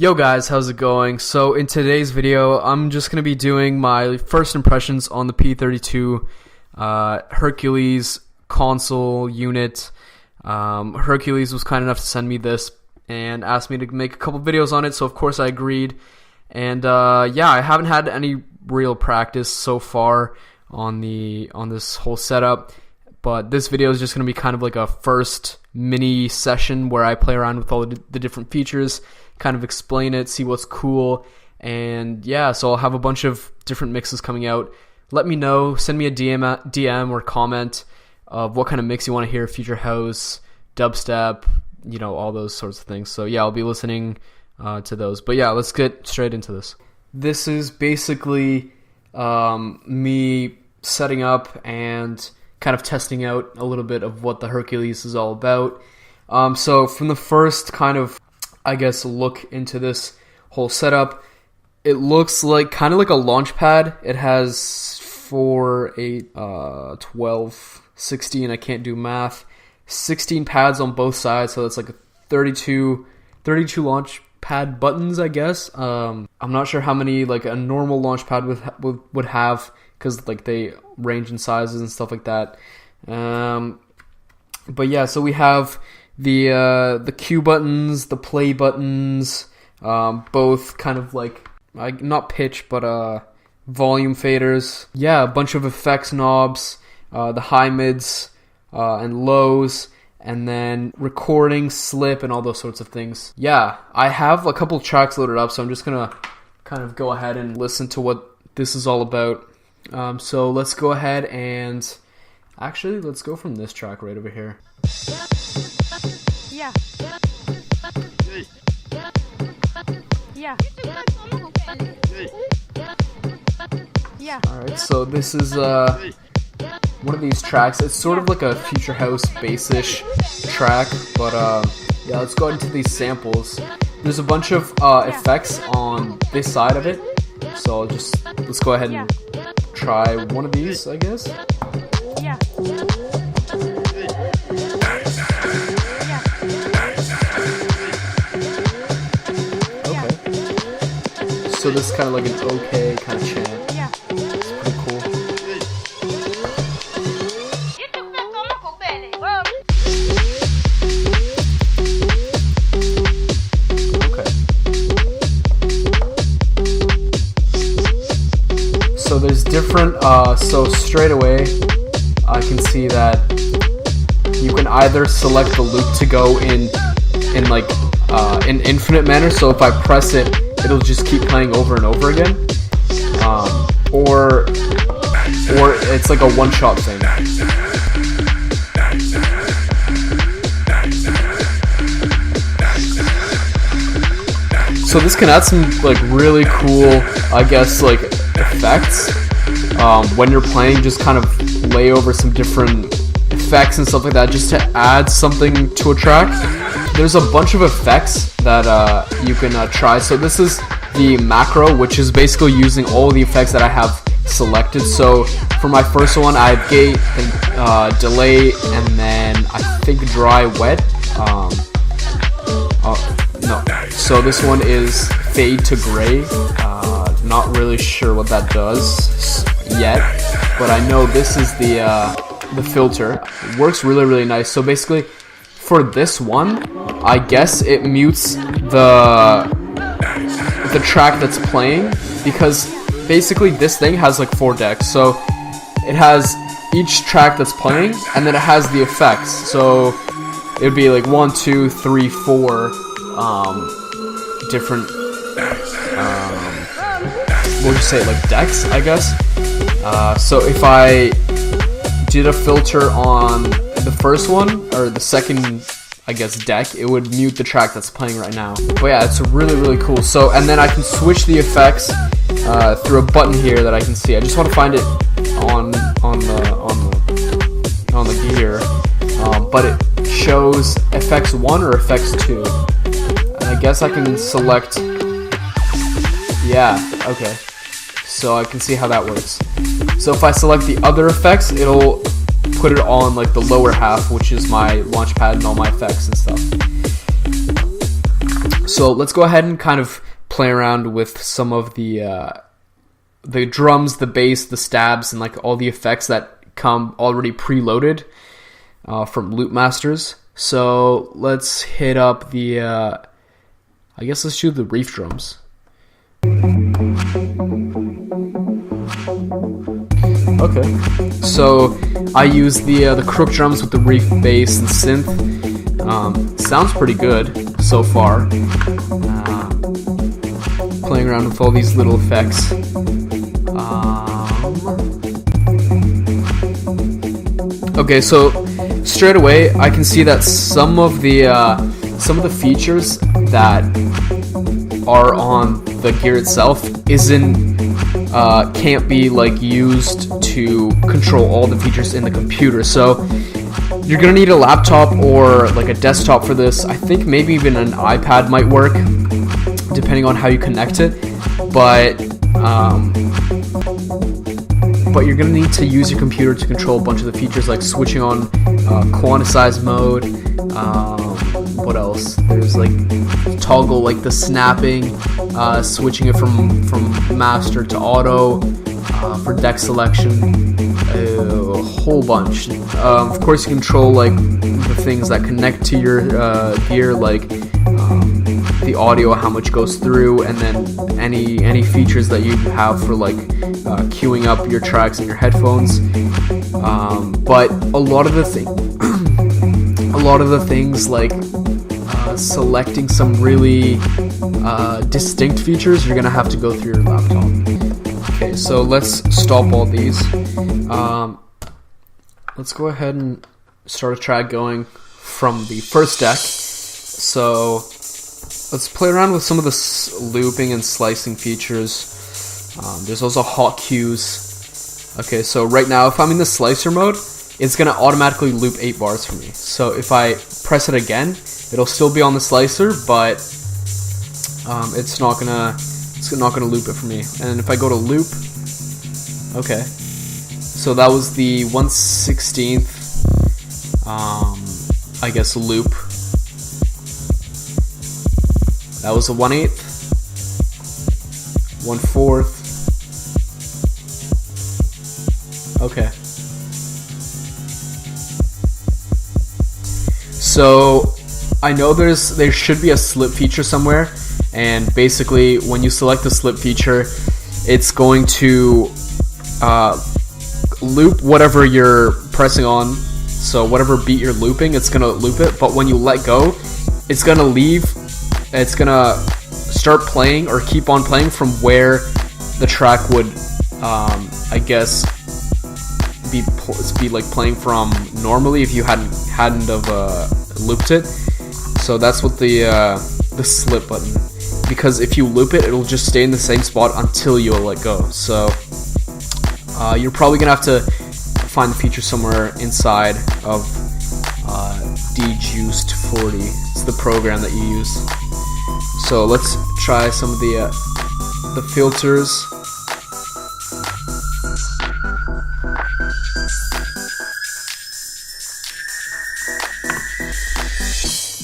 Yo guys, how's it going? So in today's video, I'm just going to be doing my first impressions on the P32 Hercules console unit. Hercules was kind enough to send me this and asked me to make a couple videos on it, so of course I agreed. And yeah, I haven't had any real practice so far on this whole setup, but this video is just going to be kind of like a first mini session where I play around with all the different features, kind of explain it, see what's cool, and yeah, so I'll have a bunch of different mixes coming out. Let me know, send me a DM or comment of what kind of mix you want to hear, future house, dubstep, you know, all those sorts of things. So yeah, I'll be listening to those. But yeah, let's get straight into this. This is basically me setting up and kind of testing out a little bit of what the Hercules is all about. So from the first kind of, I guess, look into this whole setup, it looks like kind of like a launch pad. It has 4, 8, 12, 16, I can't do math, 16 pads on both sides, so that's like a 32 launch pad buttons, I guess. I'm not sure how many like a normal launch pad would have, because like they range in sizes and stuff like that. But yeah, so we have the Q buttons, the play buttons, both kind of like not pitch but volume faders. Yeah, a bunch of effects knobs, the high, mids, and lows, and then recording, slip, and all those sorts of things. Yeah, I have a couple tracks loaded up, so I'm just gonna kind of go ahead and listen to what this is all about. So let's go ahead and actually let's go from this track right over here. Yeah. Yeah. Yeah. Alright, so this is one of these tracks. It's sort of like a future house bass-ish track, but yeah, let's go into these samples. There's a bunch of effects on this side of it, so let's go ahead and try one of these, I guess. Yeah. So this is kind of like an okay kind of chant. Yeah. It's pretty cool. Okay. So there's different, so straight away I can see that you can either select the loop to go in like an infinite manner, so if I press it, it'll just keep playing over and over again, or it's like a one-shot thing. So this can add some like really cool, I guess, like effects when you're playing. Just kind of lay over some different effects and stuff like that, just to add something to a track. There's a bunch of effects that you can try. So this is the macro, which is basically using all the effects that I have selected. So for my first one, I have gate, and delay, and then I think dry, wet. No. So this one is fade to gray. Not really sure what that does yet, but I know this is the filter. It works really, really nice. So basically, for this one, I guess it mutes the track that's playing, because basically this thing has like 4 decks. So it has each track that's playing, and then it has the effects. So it would be like 1, 2, 3, 4 different we'll just say like decks, I guess. So if I did a filter on the first one, or the second, I guess, deck, it would mute the track that's playing right now. But yeah, it's really, really cool. So, and then I can switch the effects through a button here that I can see. I just want to find it on the gear, but it shows effects 1 or effects 2, and I guess I can select. Yeah, okay. So I can see how that works. So if I select the other effects, it'll put it on like the lower half, which is my launch pad and all my effects and stuff. So let's go ahead and kind of play around with some of the drums, the bass, the stabs, and like all the effects that come already preloaded from Loop Masters. So let's hit up the, I guess let's do the reef drums. Okay, so I use the crook drums with the reef bass and synth. Sounds pretty good so far. Playing around with all these little effects. Okay, so straight away I can see that some of the features that are on the gear itself can't be like used to control all the features in the computer. So you're gonna need a laptop or like a desktop for this. I think maybe even an iPad might work, depending on how you connect it. But you're gonna need to use your computer to control a bunch of the features, like switching on quantize mode. What else? There's like toggle, like the snapping, switching it from master to auto, for deck selection, a whole bunch. Of course, you control like the things that connect to your gear, like the audio, how much goes through, and then any features that you have for like queuing up your tracks in your headphones. But a lot of the things like selecting some really distinct features, you're gonna have to go through your laptop. Okay, so let's stop all these. Let's go ahead and start a track going from the first deck. So let's play around with some of the looping and slicing features. There's also hot cues. Okay, so right now if I'm in the slicer mode, it's gonna automatically loop 8 bars for me. So if I press it again, it'll still be on the slicer, but it's not gonna loop it for me. And if I go to loop, okay, so that was the 1/16th, I guess, loop. That was a 1/8, 1/4. Okay. So I know there should be a slip feature somewhere, and basically when you select the slip feature, it's going to loop whatever you're pressing on. So whatever beat you're looping, it's gonna loop it, but when you let go, it's gonna leave. It's gonna start playing or keep on playing from where the track would, I guess, be like playing from normally if you hadn't have looped it. So that's what the slip button, because if you loop it, it'll just stay in the same spot until you let go. So you're probably gonna have to find the feature somewhere inside of Dejuiced 40. It's the program that you use. So let's try some of the filters.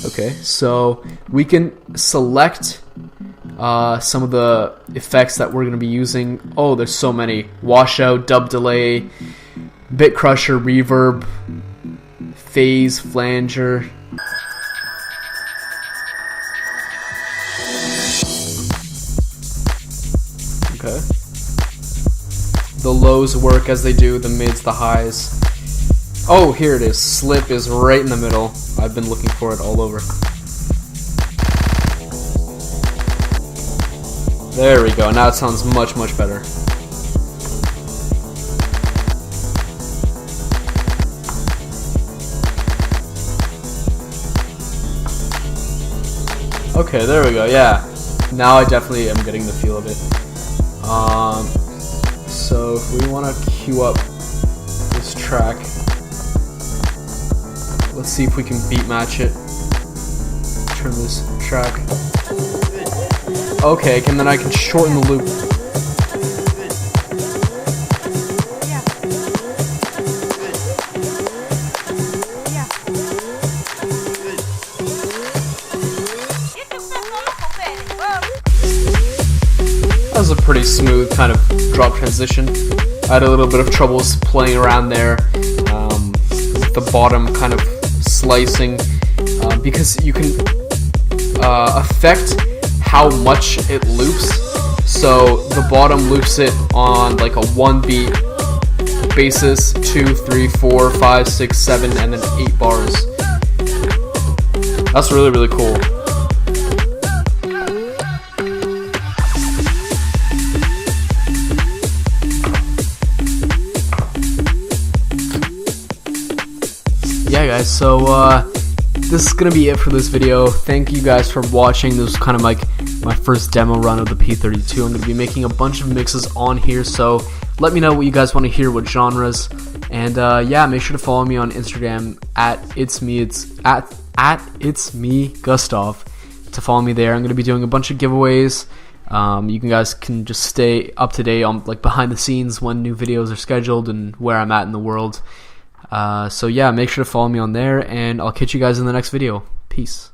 Okay, so we can select some of the effects that we're going to be using. Oh, there's so many. Washout, dub delay, bit crusher, reverb, phase, flanger. Okay. The lows work as they do, the mids, the highs. Oh, here it is. Slip is right in the middle. I've been looking for it all over. There we go. Now it sounds much, much better. Okay, there we go. Yeah. Now I definitely am getting the feel of it. So if we want to queue up this track, let's see if we can beat match it. Turn this track. Okay, and then I can shorten the loop. pretty smooth kind of drop transition. I had a little bit of troubles playing around there with the bottom kind of slicing because you can affect how much it loops. So the bottom loops it on like a 1 beat basis, 2, 3, 4, 5, 6, 7, and then 8 bars. That's really, really cool. Yeah guys, so this is gonna be it for this video. Thank you guys for watching. This was kind of like my first demo run of the P32. I'm gonna be making a bunch of mixes on here, so let me know what you guys want to hear, what genres, and yeah, make sure to follow me on Instagram at it's me Gustav to follow me there. I'm gonna be doing a bunch of giveaways. You guys can just stay up to date on like behind the scenes when new videos are scheduled and where I'm at in the world. So yeah, make sure to follow me on there, and I'll catch you guys in the next video. Peace.